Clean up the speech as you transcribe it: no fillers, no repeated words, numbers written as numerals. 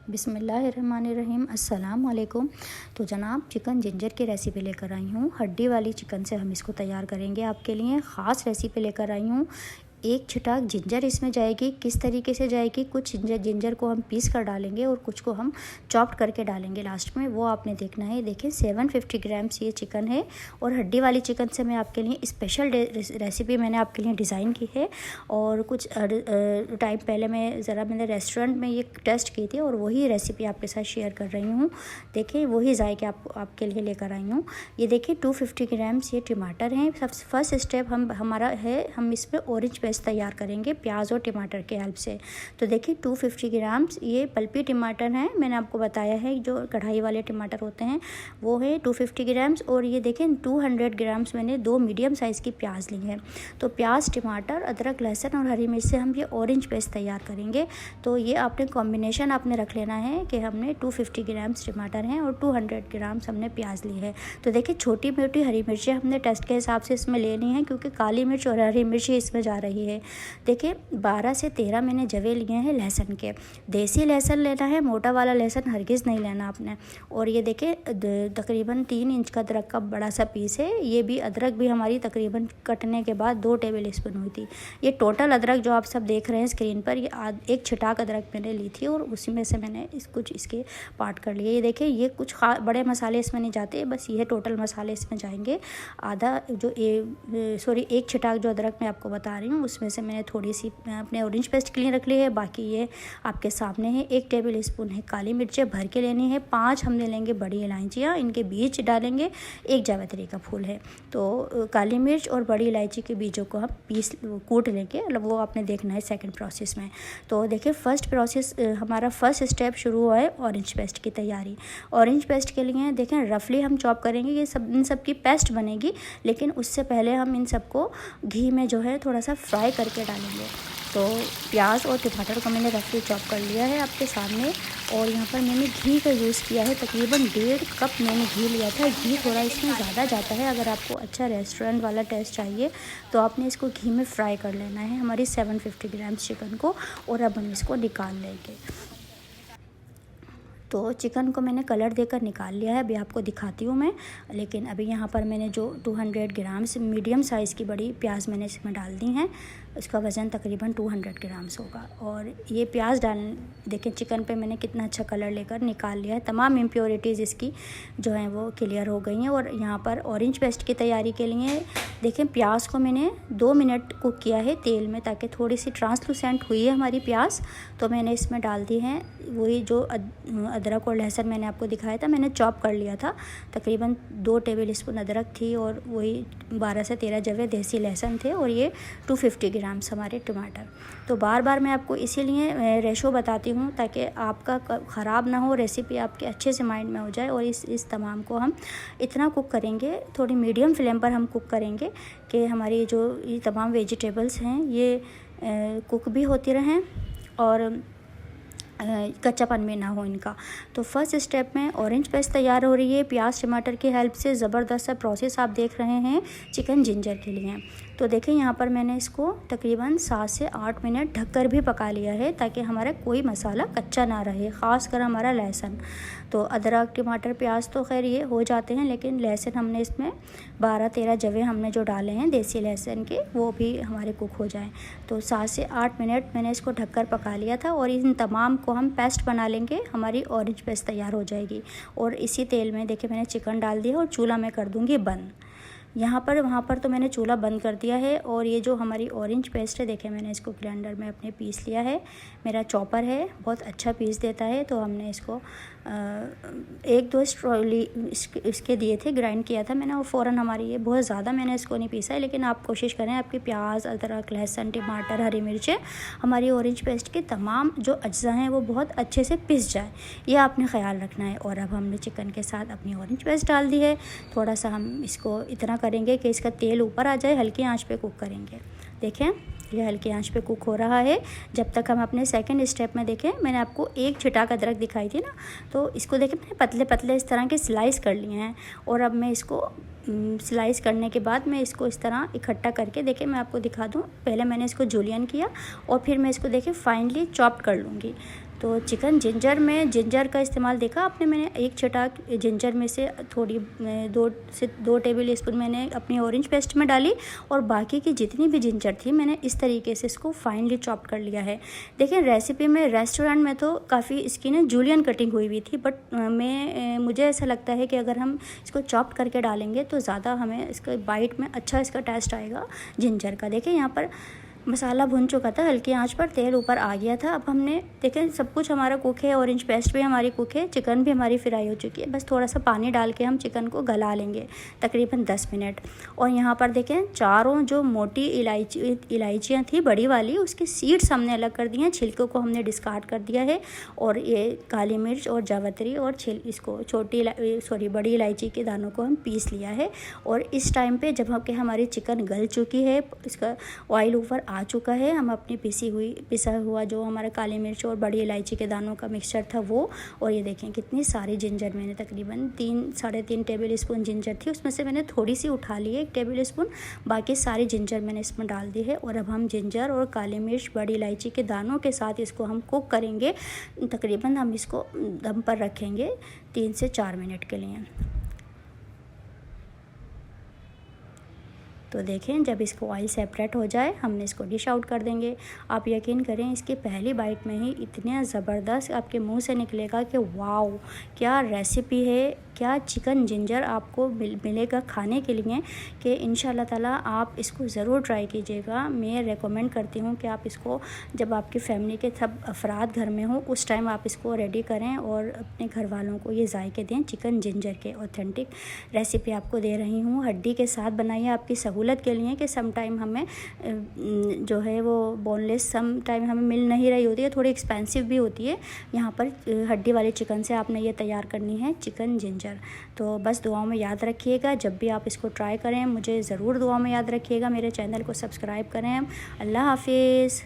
बिस्मिल्लाहिर्रहमानिर्रहीम अस्सलाम वालेकुम। तो जनाब चिकन जिंजर की रेसिपी लेकर आई हूँ। हड्डी वाली चिकन से हम इसको तैयार करेंगे। आपके लिए ख़ास रेसिपी लेकर आई हूँ। एक छिटाक जिंजर इसमें जाएगी। किस तरीके से जाएगी, कुछ जिंजर को हम पीस कर डालेंगे और कुछ को हम चॉप्ड करके डालेंगे लास्ट में, वो आपने देखना है। देखिए 750 ग्राम्स ये चिकन है और हड्डी वाली चिकन से मैं आपके लिए स्पेशल रेसिपी मैंने आपके लिए डिज़ाइन की है। और कुछ टाइम पहले मैंने रेस्टोरेंट में ये टेस्ट की थी और वही रेसिपी आपके साथ शेयर कर रही हूँ। देखिए वही जायके आपके लिए लेकर आई हूँ। ये देखिए 250 ग्राम्स ये टमाटर हैं। फर्स्ट स्टेप हमारा है, हम इसमें ऑरेंज पेस्ट तैयार करेंगे प्याज और टमाटर के हेल्प से। तो देखिए 250 ग्राम्स ये पल्पी टमाटर हैं। मैंने आपको बताया है जो कढ़ाई वाले टमाटर होते हैं वो है 250 ग्राम्स। और ये देखें 200 ग्राम्स मैंने 2 मीडियम साइज़ की प्याज ली है। तो प्याज, टमाटर, अदरक, लहसुन और हरी मिर्च से हम ये ऑरेंज पेस्ट तैयार करेंगे। तो ये आपने कॉम्बिनेशन आपने रख लेना है कि हमने 250 ग्राम्स टमाटर हैं और 200 ग्राम्स हमने प्याज ली है। तो देखिए छोटी मोटी हरी मिर्चें हमने टेस्ट के हिसाब से इसमें लेनी है, क्योंकि काली मिर्च और हरी मिर्च इसमें जा रही है। देखिए 12 से 13 मैंने जवे लिए हैं लहसुन के। देसी लहसुन लेना है, मोटा वाला लहसुन हरगिज़ नहीं लेना आपने। और ये देखिए तकरीबन 3 इंच का अदरक का बड़ा सा पीस है। ये भी अदरक भी हमारी तकरीबन कटने के बाद 2 टेबल स्पून हुई थी। ये टोटल अदरक जो आप सब देख रहे हैं स्क्रीन पर, ये एक छिटाक अदरक मैंने ली थी और उसी में से मैंने कुछ इसके पार्ट कर लिए। ये देखिए ये कुछ बड़े मसाले इसमें नहीं जाते, बस ये टोटल मसाले इसमें जाएंगे। आधा जो एक छिटाक जो अदरक मैं आपको बता रही हूँ उसमें से मैंने थोड़ी सी अपने ऑरेंज पेस्ट के लिए रख ली है। बाकी ये आपके सामने है। 1 टेबल स्पून है काली मिर्चें भर के लेनी है। 5 हमने लेंगे बड़ी इलायचियाँ, इनके बीज डालेंगे। 1 जावित्री का फूल है। तो काली मिर्च और बड़ी इलायची के बीजों को हम कूट लेंगे, मतलब वो आपने देखना है सेकंड प्रोसेस में। तो देखिए हमारा फर्स्ट स्टेप शुरू हुआ है ऑरेंज पेस्ट की तैयारी। ऑरेंज पेस्ट के लिए देखें रफली हम चॉप करेंगे। ये इन सब की पेस्ट बनेगी, लेकिन उससे पहले हम इन सबको घी में जो है थोड़ा सा फ्राई करके डालेंगे। तो प्याज और टमाटर को मैंने रफली चॉप कर लिया है आपके सामने। और यहाँ पर मैंने घी का यूज़ किया है। तकरीबन 1.5 कप मैंने घी लिया था। घी थोड़ा इसमें ज़्यादा जाता है। अगर आपको अच्छा रेस्टोरेंट वाला टेस्ट चाहिए तो आपने इसको घी में फ्राई कर लेना है हमारी 750 ग्राम्स चिकन को। और अब हम इसको निकाल लेंगे। तो चिकन को मैंने कलर देकर निकाल लिया है, अभी आपको दिखाती हूँ मैं। लेकिन अभी यहाँ पर मैंने जो 200 ग्राम्स मीडियम साइज़ की बड़ी प्याज मैंने इसमें डाल दी हैं। उसका वज़न तकरीबन 200 ग्राम्स होगा। और ये प्याज देखें चिकन पे मैंने कितना अच्छा कलर लेकर निकाल लिया है। तमाम इम्प्योरिटीज़ इसकी जो हैं वो क्लियर हो गई हैं। और यहाँ पर ऑरेंज पेस्ट की तैयारी के लिए देखें प्याज को मैंने 2 मिनट कुक किया है तेल में, ताकि थोड़ी सी ट्रांसलूसेंट हुई है हमारी प्याज। तो मैंने इसमें डाल दी है वही जो अदरक और लहसुन मैंने आपको दिखाया था, मैंने चॉप कर लिया था। तकरीबन 2 टेबल स्पून अदरक थी और वही 12 से 13 जवे देसी लहसुन थे। और ये 250 ग्राम्स हमारे टमाटर। तो बार बार मैं आपको इसीलिए रेशो बताती हूँ ताकि आपका ख़राब ना हो, रेसिपी आपके अच्छे से माइंड में हो जाए। और इस तमाम को हम इतना कुक करेंगे, थोड़ी मीडियम फ्लेम पर हम कुक करेंगे कि हमारी जो ये तमाम वेजिटेबल्स हैं ये कुक भी होती रहें और कच्चापन में ना हो इनका। तो फर्स्ट स्टेप में ऑरेंज पेस्ट तैयार हो रही है प्याज टमाटर की हेल्प से। ज़बरदस्त सा प्रोसेस आप देख रहे हैं चिकन जिंजर के लिए। तो देखिए यहाँ पर मैंने इसको तकरीबन 7 से 8 मिनट ढककर भी पका लिया है, ताकि हमारा कोई मसाला कच्चा ना रहे, ख़ासकर हमारा लहसुन। तो अदरक टमाटर प्याज तो खैर ये हो जाते हैं, लेकिन लहसुन हमने इसमें 12-13 जवे हमने जो डाले हैं देसी लहसुन के, वो भी हमारे कुक हो जाएं। तो 7 से 8 मिनट मैंने इसको ढककर पका लिया था। और इन तमाम को हम पेस्ट बना लेंगे, हमारी ऑरेंज पेस्ट तैयार हो जाएगी। और इसी तेल में देखिए मैंने चिकन डाल दिया और चूल्हा मैं कर दूँगी बंद। वहाँ पर तो मैंने चूल्हा बंद कर दिया है। और ये जो हमारी ऑरेंज पेस्ट है देखें मैंने इसको ग्राइंडर में अपने पीस लिया है। मेरा चॉपर है, बहुत अच्छा पीस देता है। तो हमने इसको 1-2 स्ट्रॉली इसके दिए थे, ग्राइंड किया था मैंने। और फ़ौरन हमारी ये बहुत ज़्यादा मैंने इसको नहीं पीसा है, लेकिन आप कोशिश करें आपकी प्याज अदरक लहसुन टमाटर हरी मिर्चें हमारी ऑरेंज पेस्ट के तमाम जो अज्जा हैं वो बहुत अच्छे से पिस जाए, ये आपने ख्याल रखना है। और अब हमने चिकन के साथ अपनी ऑरेंज पेस्ट डाल दी है। थोड़ा सा हम इसको इतना करेंगे कि इसका तेल ऊपर आ जाए, हल्की आंच पे कुक करेंगे। देखें ये हल्की आंच पे कुक हो रहा है। जब तक हम अपने सेकंड स्टेप में देखें, मैंने आपको 1 छिटाक अदरक दिखाई थी ना, तो इसको देखें मैंने पतले पतले इस तरह के स्लाइस कर लिए हैं। और अब मैं इसको स्लाइस करने के बाद मैं इसको इस तरह इकट्ठा करके देखें मैं आपको दिखा दूं। पहले मैंने इसको जूलियन किया और फिर मैं इसको देखें फाइनली चॉप कर लूँगी। तो चिकन जिंजर में जिंजर का इस्तेमाल देखा आपने, मैंने एक छटाक जिंजर में से थोड़ी 2 टेबल स्पून मैंने अपनी ऑरेंज पेस्ट में डाली और बाकी की जितनी भी जिंजर थी मैंने इस तरीके से इसको फाइनली चॉप कर लिया है। देखिए रेसिपी में रेस्टोरेंट में तो काफ़ी इसकी ना जूलियन कटिंग हुई हुई थी, बट मुझे ऐसा लगता है कि अगर हम इसको चॉप करके डालेंगे तो ज़्यादा हमें इसका बाइट में अच्छा इसका टेस्ट आएगा जिंजर का। देखिए यहाँ पर मसाला भुन चुका था, हल्की आंच पर तेल ऊपर आ गया था। अब हमने देखें सब कुछ हमारा कुक है, ऑरेंज पेस्ट भी हमारी कुक है, चिकन भी हमारी फ्राई हो चुकी है। बस थोड़ा सा पानी डाल के हम चिकन को गला लेंगे तकरीबन 10 मिनट। और यहाँ पर देखें चारों जो मोटी इलायचियाँ थी बड़ी वाली, उसकी सीड्स हमने अलग कर दी हैं, छिलकों को हमने डिस्कार्ड कर दिया है। और ये काली मिर्च और जावित्री और इसको बड़ी इलायची के दानों को हम पीस लिया है। और इस टाइम पे जब हमारी चिकन गल चुकी है, इसका ऑयल ऊपर आ चुका है, हम अपनी पिसा हुआ जो हमारा काली मिर्च और बड़ी इलायची के दानों का मिक्सचर था वो, और ये देखें कितनी सारी जिंजर मैंने तकरीबन 3-3.5 टेबल स्पून जिंजर थी, उसमें से मैंने थोड़ी सी उठा ली है 1 टेबल स्पून, बाकी सारी जिंजर मैंने इसमें डाल दी है। और अब हम जिंजर और काली मिर्च बड़ी इलायची के दानों के साथ इसको हम कुक करेंगे। तकरीबन हम इसको दम पर रखेंगे 3 से 4 मिनट के लिए। तो देखें जब इसको ऑयल सेपरेट हो जाए हमने इसको डिश आउट कर देंगे। आप यकीन करें इसकी पहली बाइट में ही इतने ज़बरदस्त आपके मुंह से निकलेगा कि वाओ क्या रेसिपी है, क्या चिकन जिंजर आपको मिलेगा खाने के लिए कि इंशाल्लाह ताला आप इसको ज़रूर ट्राई कीजिएगा। मैं रेकमेंड करती हूँ कि आप इसको जब आपकी फैमिली के सब अफराद घर में हो उस टाइम आप इसको रेडी करें और अपने घर वालों को ये जायके दें। चिकन जिंजर के ऑथेंटिक रेसिपी आपको दे रही हूँ, हड्डी के साथ बनाइए आपकी सहूलत के लिए कि सम टाइम हमें जो है वो बोनलेस सम टाइम हमें मिल नहीं रही होती है, थोड़ी एक्सपेंसिव भी होती है। यहाँ पर हड्डी वाले चिकन से आपने ये तैयार करनी है चिकन जिंजर। तो बस दुआओं में याद रखिएगा, जब भी आप इसको ट्राई करें मुझे ज़रूर दुआओं में याद रखिएगा। मेरे चैनल को सब्सक्राइब करें। अल्लाह हाफिज़।